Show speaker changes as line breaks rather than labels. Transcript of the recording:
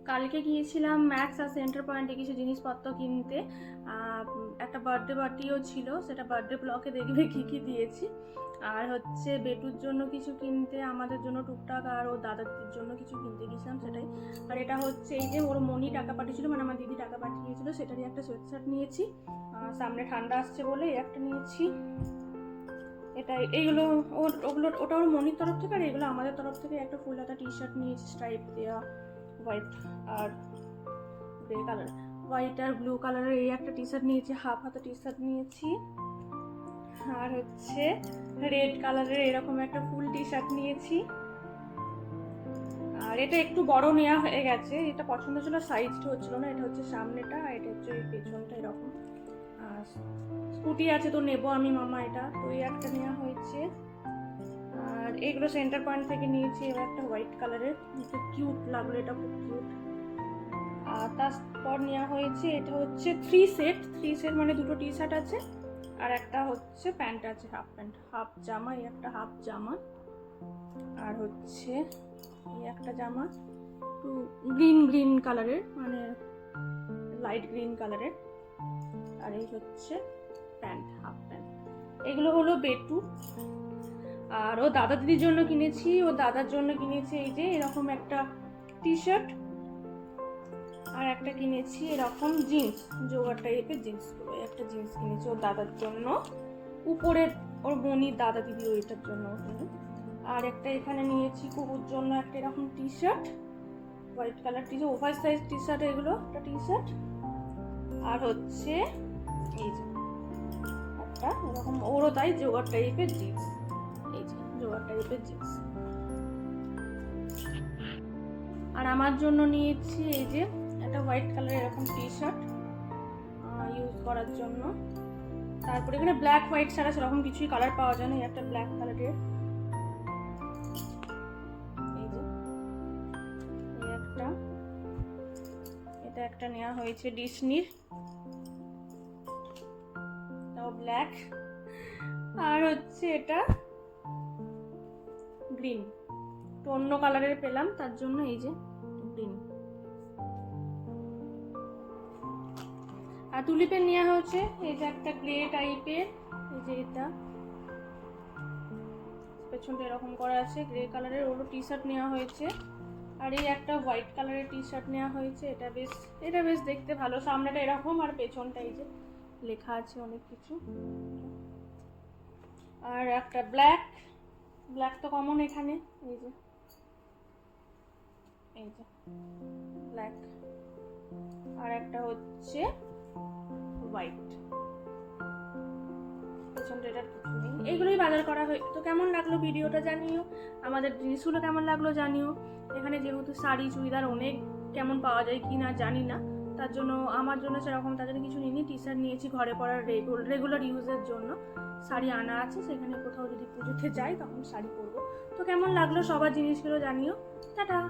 কালকে গিয়েছিলাম ম্যাক্স আর সেন্টার পয়েন্টে কিছু জিনিসপত্র কিনতে। একটা বার্থডে পার্টিও ছিল, সেটা বার্থডে ব্লকে দেখবে কী কী দিয়েছি। আর হচ্ছে বেটুর জন্য কিছু কিনতে, আমাদের জন্য টুকটাক, আর ও দাদাদের জন্য কিছু কিনতে গেছিলাম, সেটাই। আর এটা হচ্ছে এই যে ওর মনি টাকা পাঠিয়েছিল, মানে আমার দিদি টাকা পাঠিয়েছিল, সেটারই একটা সোয়েট শার্ট নিয়েছি। সামনে ঠান্ডা আসছে বলে এই একটা নিয়েছি। এটা এইগুলো ওটা ওর মনির তরফ থেকে, আর এগুলো আমাদের তরফ থেকে। একটা ফুল হাতা টি শার্ট নিয়েছি, স্ট্রাইপ দেওয়া, হোয়াইট আর গ্রে কালার, হোয়াইট আর ব্লু কালারের এই একটা টি শার্ট নিয়েছি, হাফ হাতা টি শার্ট নিয়েছি। আর হচ্ছে রেড কালারের এরকম একটা ফুল টি শার্ট নিয়েছি। আর এটা একটু বড় নেওয়া হয়ে গেছে, এটা পছন্দ ছিল, সাইজটা হচ্ছিল না। এটা হচ্ছে সামনেটা, আর এটা হচ্ছে এই পেছনটা এরকম। আর স্কুটি আছে তো নেবো আমি মামা, এটা তো এই একটা নেওয়া হয়েছে। আর এগুলো সেন্টার পয়েন্ট থেকে নিয়েছি। এবার একটা হোয়াইট কালারের, খুব কিউট লাগলো, এটা খুব কিউট। আর তারপর নেওয়া হয়েছে, এটা হচ্ছে থ্রি সেট মানে দুটো টি শার্ট আছে, আর একটা হচ্ছে প্যান্ট আছে, হাফ প্যান্ট হাফ জামা, এই একটা হাফ জামা। আর হচ্ছে এই একটা জামা একটু গ্রিন কালারের, মানে লাইট গ্রিন কালারের। আর এই হচ্ছে প্যান্ট, হাফ প্যান্ট। এগুলো হলো বেটু। আর ও দাদা দিদির জন্য কিনেছি, ও দাদার জন্য কিনেছি এই যে এরকম একটা টি শার্ট, আর একটা কিনেছি এরকম জিন্স, জোগাড় টাইপের জিন্স, একটা জিন্স কিনেছি ওর দাদার জন্য, উপরে ওর বোনির দাদা দিদি ওইটার জন্য। আর একটা এখানে নিয়েছি কুকুর জন্য একটা এরকম T shirt, white colour T shirt, over size T shirt, এগুলো একটা টি শার্ট। আর হচ্ছে এই যে একটা এরকম ওরও তাই জোগাড় টাইপের জিন্স, এই যে জোগাড় টাইপের জিন্স। আর আমার জন্য নিয়েছি এই যে একটা হোয়াইট কালার এরকম টি শার্ট ইউজ করার জন্য। তারপরে এখানে ব্ল্যাক হোয়াইট ছাড়া সেরকম কিছুই কালার পাওয়া যায় না, একটা ব্ল্যাক কালারের এই যে এই একটা, এটা একটা নেওয়া হয়েছে ডিসনির, তাও ব্ল্যাক। আর হচ্ছে এটা গ্রিন, তো অন্য কালারের পেলাম তার জন্য এই যে গ্রিন। আর তুলিপের নেওয়া হচ্ছে এই যে একটা গ্রে টাইপের, এই যে এটা পেছনটা এরকম করা আছে গ্রে কালারের, ওরও টি শার্ট নেওয়া হয়েছে। আর এই একটা হোয়াইট কালারের টি শার্ট নেওয়া হয়েছে, এটা বেশ দেখতে ভালো, সামনেটা এরকম আর পেছনটা এই যে লেখা আছে অনেক কিছু। আর একটা ব্ল্যাক তো কমন এখানে, এই যে ব্ল্যাক। আর একটা হচ্ছে হোয়াইট, পেছনটা এটার কিছু নেই। এইগুলোই বাজার করা হয়। তো কেমন লাগলো ভিডিওটা জানিও, আমাদের জিনিসগুলো কেমন লাগলো জানিও। এখানে যেহেতু শাড়ি চুড়িদার অনেক কেমন পাওয়া যায় কি না জানি না, তার জন্য আমার জন্য সেরকম তার জন্য কিছু নিইনি। টি শার্ট নিয়েছি ঘরে পরার রেগুলার ইউজের জন্য, শাড়ি আনা আছে, সেখানে কোথাও যদি পুজোতে যাই তখন শাড়ি পরবো। তো কেমন লাগলো সবার জিনিসগুলো জানিও। টাটা।